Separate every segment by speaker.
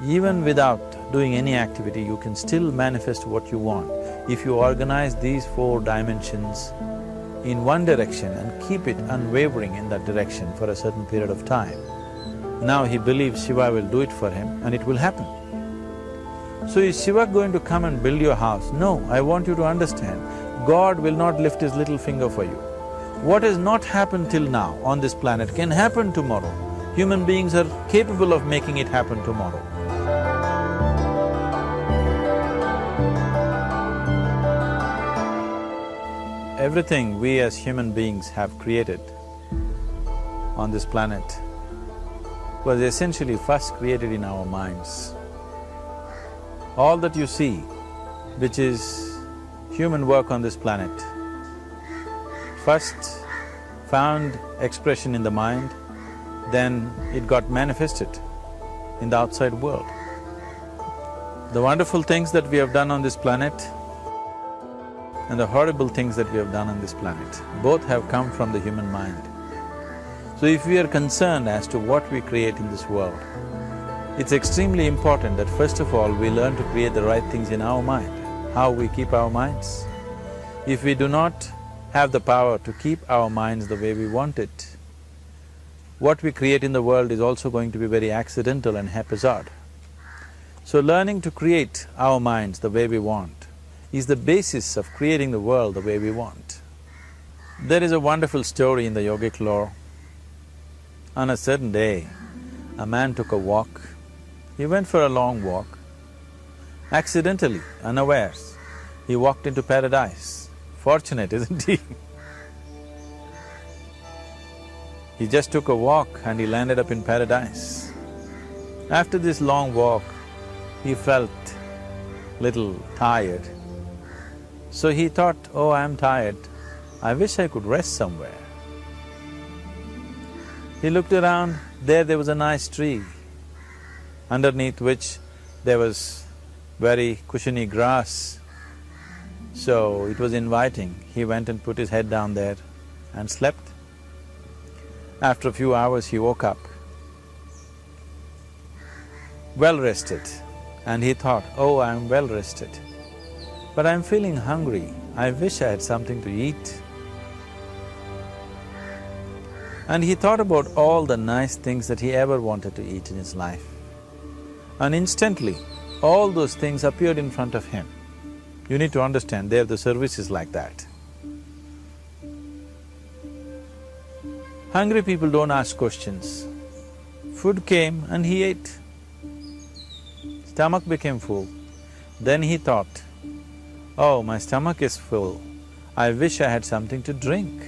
Speaker 1: Even without doing any activity, you can still manifest what you want if you organize these 4 dimensions in one direction and keep it unwavering in that direction for a certain period of time. Now he believes Shiva will do it for him and it will happen. So is Shiva going to come and build your house? No, I want you to understand, God will not lift his little finger for you. What has not happened till now on this planet can happen tomorrow. Human beings are capable of making it happen tomorrow. Everything we as human beings have created on this planet was essentially first created in our minds. All that you see, which is human work on this planet, first found expression in the mind, then it got manifested in the outside world. The wonderful things that we have done on this planet and the horrible things that we have done on this planet, both have come from the human mind. So if we are concerned as to what we create in this world, it's extremely important that first of all we learn to create the right things in our mind, how we keep our minds. If we do not have the power to keep our minds the way we want it, what we create in the world is also going to be very accidental and haphazard. So learning to create our minds the way we want is the basis of creating the world the way we want. There is a wonderful story in the yogic lore. On a certain day, a man took a walk. He went for a long walk. Accidentally, unawares, he walked into paradise. Fortunate, isn't he? He just took a walk and he landed up in paradise. After this long walk, he felt little tired. So he thought, oh, I'm tired, I wish I could rest somewhere. He looked around, there was a nice tree, underneath which there was very cushiony grass. So it was inviting. He went and put his head down there and slept. After a few hours he woke up, well rested, and he thought, oh, I'm well rested, but I'm feeling hungry, I wish I had something to eat. And he thought about all the nice things that he ever wanted to eat in his life. And instantly, all those things appeared in front of him. You need to understand, there the service is like that. Hungry people don't ask questions. Food came and he ate. Stomach became full. Then he thought, oh, my stomach is full, I wish I had something to drink.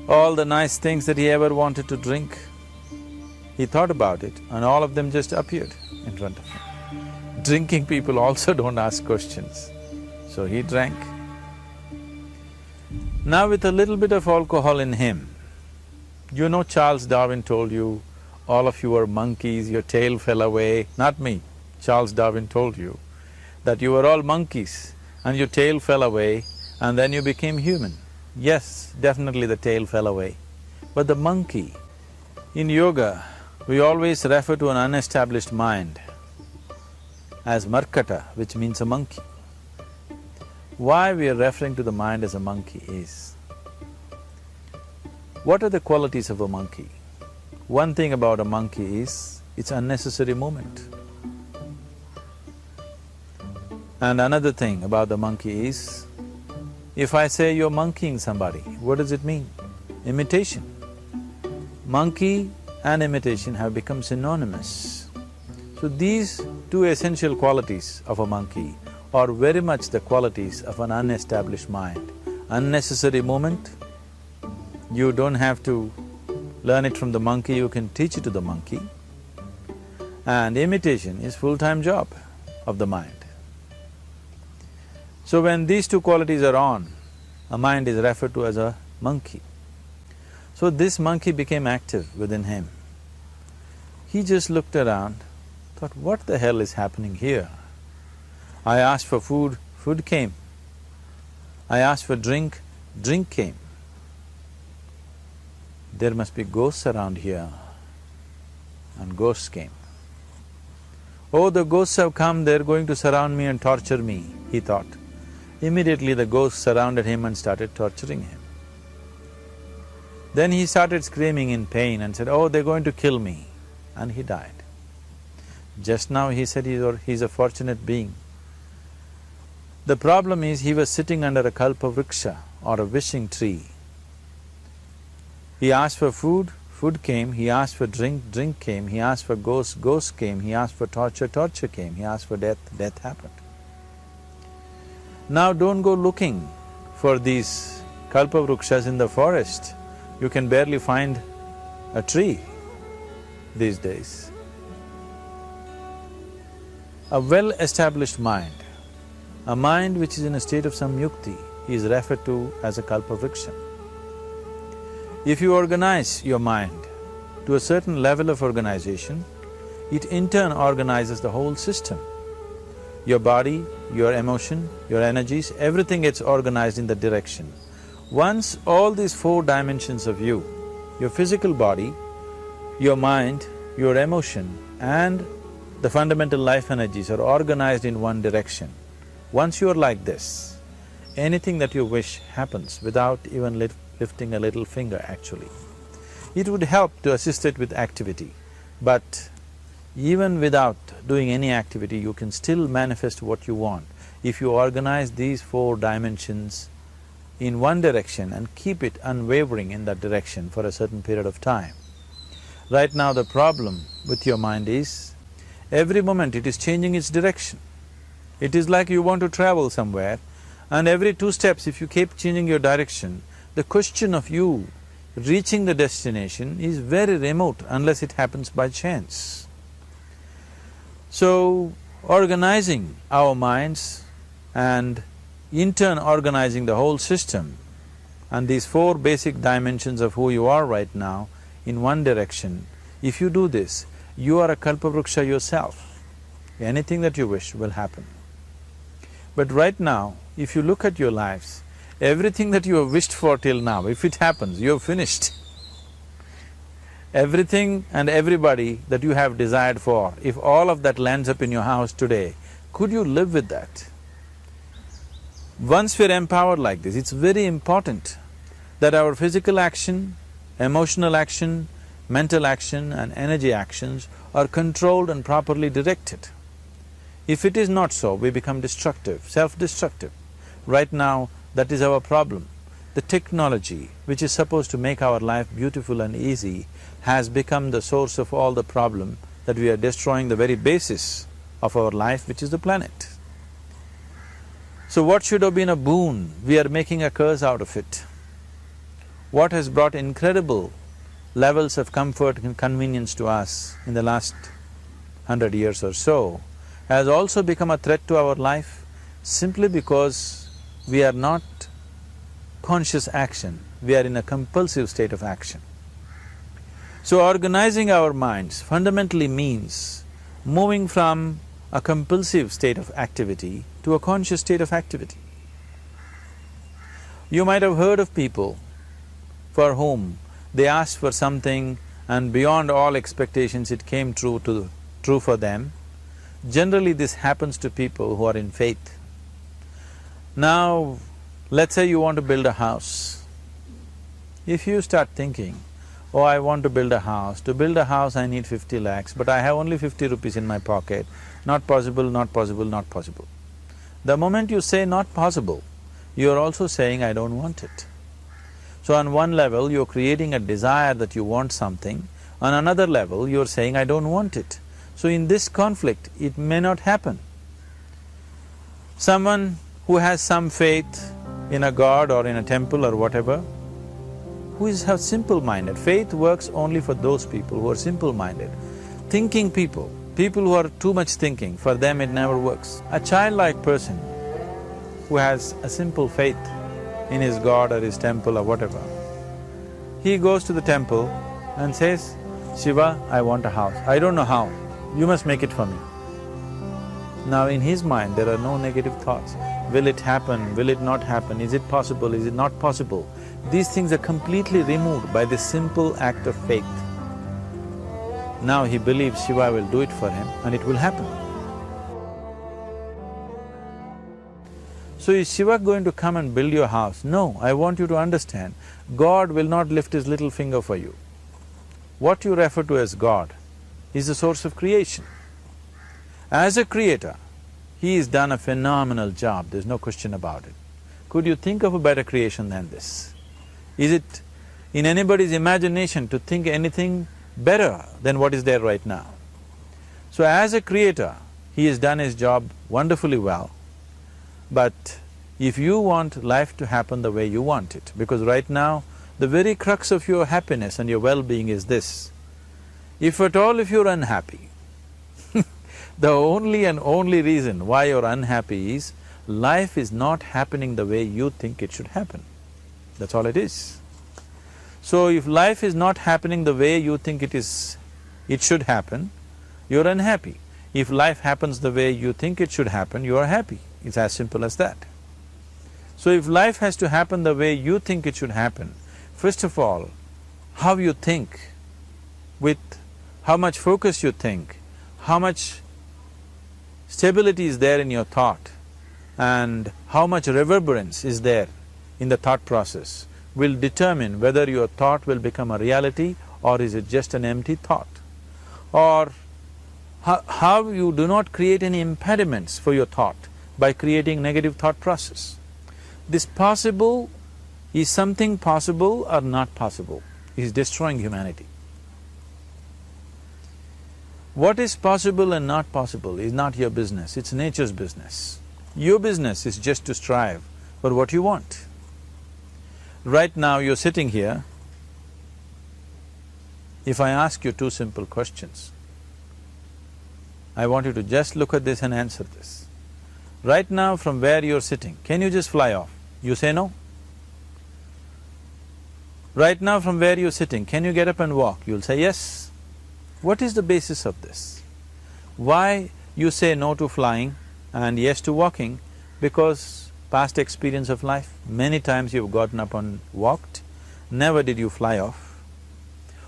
Speaker 1: All the nice things that he ever wanted to drink, he thought about it and all of them just appeared in front of him. Drinking people also don't ask questions, so he drank. Now with a little bit of alcohol in him, you know Charles Darwin told you, all of you are monkeys, your tail fell away. Not me, Charles Darwin told you that you were all monkeys and your tail fell away and then you became human. Yes, definitely the tail fell away. But the monkey, in yoga, we always refer to an unestablished mind as markata, which means a monkey. Why we are referring to the mind as a monkey is, what are the qualities of a monkey? One thing about a monkey is, it's unnecessary movement. And another thing about the monkey is, if I say you're monkeying somebody, what does it mean? Imitation. Monkey and imitation have become synonymous. So these two essential qualities of a monkey are very much the qualities of an unestablished mind. Unnecessary movement, you don't have to learn it from the monkey, you can teach it to the monkey. And imitation is full-time job of the mind. So when these two qualities are on, a mind is referred to as a monkey. So this monkey became active within him. He just looked around, thought, what the hell is happening here? I asked for food, food came. I asked for drink, drink came. There must be ghosts around here. and ghosts came. Oh, the ghosts have come, they're going to surround me and torture me, he thought. Immediately the ghosts surrounded him and started torturing him. Then he started screaming in pain and said, oh, they're going to kill me, and he died. Just now he said he's a fortunate being. The problem is he was sitting under a kalpavriksha or a wishing tree. He asked for food, food came, he asked for drink, drink came, he asked for ghost, ghost came, he asked for torture, torture came, he asked for death, death happened. Now don't go looking for these kalpavrukshas in the forest. You can barely find a tree these days. A well-established mind, a mind which is in a state of samyukti, is referred to as a kalpavriksha. If you organize your mind to a certain level of organization, it in turn organizes the whole system. Your body, your emotion, your energies, everything gets organized in that direction. Once all these four dimensions of you, your physical body, your mind, your emotion and the fundamental life energies are organized in one direction, once you are like this, anything that you wish happens without even lifting a little finger actually. It would help to assist it with activity, but even without doing any activity, you can still manifest what you want if you organize these four dimensions in one direction and keep it unwavering in that direction for a certain period of time. Right now the problem with your mind is, every moment it is changing its direction. It is like you want to travel somewhere and every 2 steps if you keep changing your direction, the question of you reaching the destination is very remote unless it happens by chance. So, organizing our minds and in turn organizing the whole system and these 4 basic dimensions of who you are right now in one direction, if you do this, you are a kalpavruksha yourself. Anything that you wish will happen. But right now, if you look at your lives, everything that you have wished for till now, if it happens, you have finished. Everything and everybody that you have desired for, if all of that lands up in your house today, could you live with that? Once we're empowered like this, it's very important that our physical action, emotional action, mental action and energy actions are controlled and properly directed. If it is not so, we become destructive, self-destructive. Right now, that is our problem. The technology, which is supposed to make our life beautiful and easy, has become the source of all the problem that we are destroying the very basis of our life, which is the planet. So what should have been a boon, we are making a curse out of it. What has brought incredible levels of comfort and convenience to us in the last 100 years or so has also become a threat to our life simply because we are not conscious action, we are in a compulsive state of action. So organizing our minds fundamentally means moving from a compulsive state of activity to a conscious state of activity. You might have heard of people for whom they asked for something and beyond all expectations it came true for them. Generally this happens to people who are in faith. Now, let's say you want to build a house. If you start thinking, oh, I want to build a house, to build a house I need 50 lakhs, but I have only 50 rupees in my pocket, not possible, not possible, not possible. The moment you say not possible, you are also saying I don't want it. So on one level, you're creating a desire that you want something, on another level, you're saying I don't want it. So in this conflict, it may not happen. Someone who has some faith in a god or in a temple or whatever, who is simple-minded, faith works only for those people who are simple-minded. Thinking people, people who are too much thinking, for them it never works. A childlike person who has a simple faith in his god or his temple or whatever, he goes to the temple and says, Shiva, I want a house. I don't know how, you must make it for me. Now in his mind there are no negative thoughts. Will it happen? Will it not happen? Is it possible? Is it not possible? These things are completely removed by this simple act of faith. Now he believes Shiva will do it for him and it will happen. So is Shiva going to come and build your house? No, I want you to understand, God will not lift his little finger for you. What you refer to as God is the source of creation. As a creator, he has done a phenomenal job, there's no question about it. Could you think of a better creation than this? Is it in anybody's imagination to think anything better than what is there right now? So as a creator, he has done his job wonderfully well. But if you want life to happen the way you want it, because right now, the very crux of your happiness and your well-being is this: if at all if you're unhappy, the only and only reason why you're unhappy is life is not happening the way you think it should happen. That's all it is. So if life is not happening the way you think it should happen, you're unhappy. If life happens the way you think it should happen, you are happy. It's as simple as that. So if life has to happen the way you think it should happen, first of all, how you think, with how much focus you think, how much stability is there in your thought, and how much reverberance is there in the thought process will determine whether your thought will become a reality or is it just an empty thought. Or how you do not create any impediments for your thought by creating negative thought process. This possible is something possible or not possible, is destroying humanity. What is possible and not possible is not your business, it's nature's business. Your business is just to strive for what you want. Right now you're sitting here, if I ask you two simple questions, I want you to just look at this and answer this. Right now from where you're sitting, can you just fly off? You say no. Right now from where you're sitting, can you get up and walk? You'll say yes. What is the basis of this? Why you say no to flying and yes to walking? Because past experience of life, many times you've gotten up and walked, never did you fly off.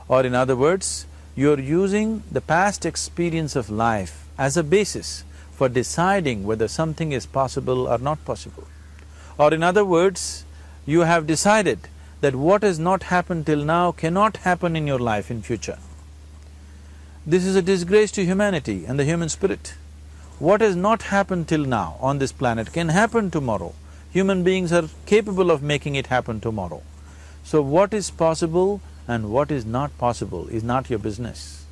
Speaker 1: Or in other words, you're using the past experience of life as a basis for deciding whether something is possible or not possible. Or in other words, you have decided that what has not happened till now cannot happen in your life in future. This is a disgrace to humanity and the human spirit. What has not happened till now on this planet can happen tomorrow. Human beings are capable of making it happen tomorrow. So what is possible and what is not possible is not your business.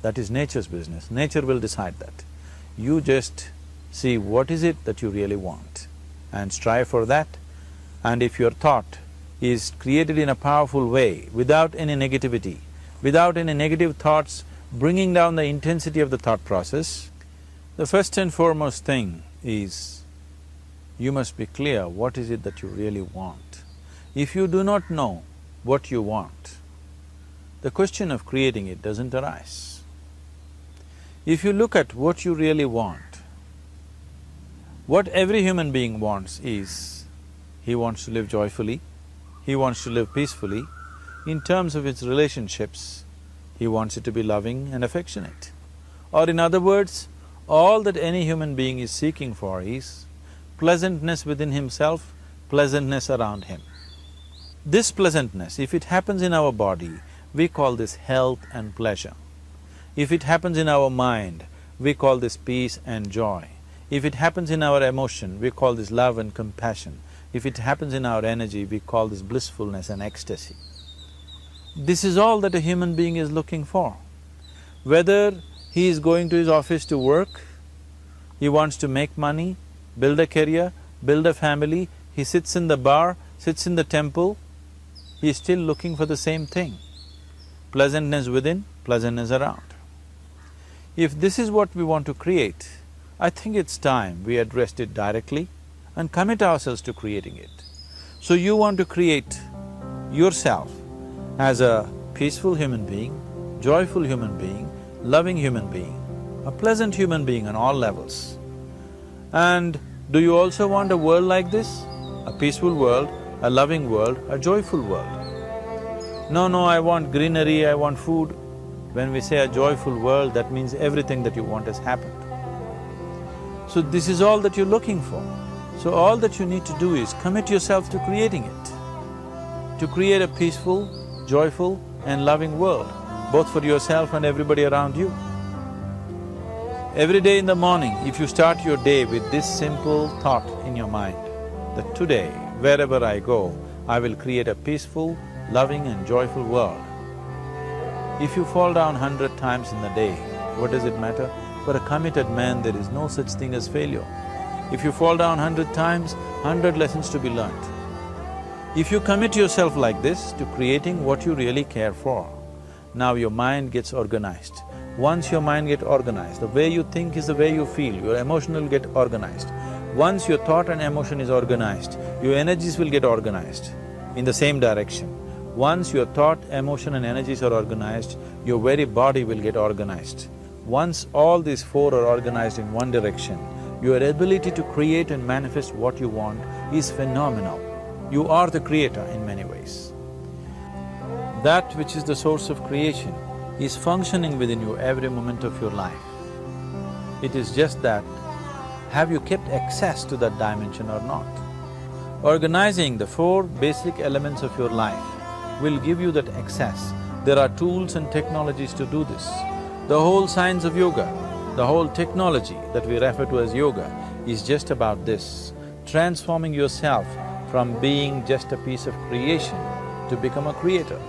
Speaker 1: That is nature's business. Nature will decide that. You just see what is it that you really want and strive for that. And if your thought is created in a powerful way, without any negativity, without any negative thoughts bringing down the intensity of the thought process, the first and foremost thing is you must be clear what is it that you really want. If you do not know what you want, the question of creating it doesn't arise. If you look at what you really want, what every human being wants is, he wants to live joyfully, he wants to live peacefully. In terms of its relationships, he wants it to be loving and affectionate. Or in other words, all that any human being is seeking for is pleasantness within himself, pleasantness around him. This pleasantness, if it happens in our body, we call this health and pleasure. If it happens in our mind, we call this peace and joy. If it happens in our emotion, we call this love and compassion. If it happens in our energy, we call this blissfulness and ecstasy. This is all that a human being is looking for. Whether he is going to his office to work, he wants to make money, build a career, build a family, he sits in the bar, sits in the temple, he is still looking for the same thing. Pleasantness within, pleasantness around. If this is what we want to create, I think it's time we addressed it directly and commit ourselves to creating it. So you want to create yourself as a peaceful human being, joyful human being, loving human being, a pleasant human being on all levels. And do you also want a world like this? A peaceful world, a loving world, a joyful world? No, I want greenery, I want food. When we say a joyful world, that means everything that you want has happened. So this is all that you're looking for. So all that you need to do is commit yourself to creating it, to create a peaceful, joyful and loving world, both for yourself and everybody around you. Every day in the morning, if you start your day with this simple thought in your mind, that today, wherever I go, I will create a peaceful, loving and joyful world. If you fall down 100 times in the day, what does it matter? For a committed man, there is no such thing as failure. If you fall down 100 times, 100 lessons to be learnt. If you commit yourself like this to creating what you really care for, now your mind gets organized. Once your mind gets organized, the way you think is the way you feel, your emotion will get organized. Once your thought and emotion is organized, your energies will get organized in the same direction. Once your thought, emotion and energies are organized, your very body will get organized. Once all these four are organized in one direction, your ability to create and manifest what you want is phenomenal. You are the creator in many ways. That which is the source of creation is functioning within you every moment of your life. It is just that, have you kept access to that dimension or not? Organizing the four basic elements of your life will give you that access. There are tools and technologies to do this. The whole science of yoga, the whole technology that we refer to as yoga is just about this, transforming yourself from being just a piece of creation to become a creator.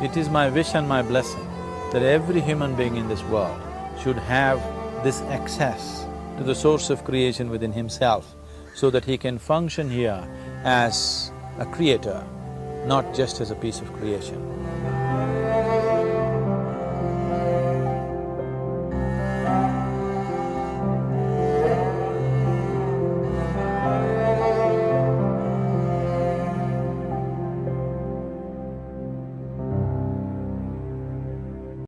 Speaker 1: It is my wish and my blessing that every human being in this world should have this access to the source of creation within himself, so that he can function here as a creator, not just as a piece of creation.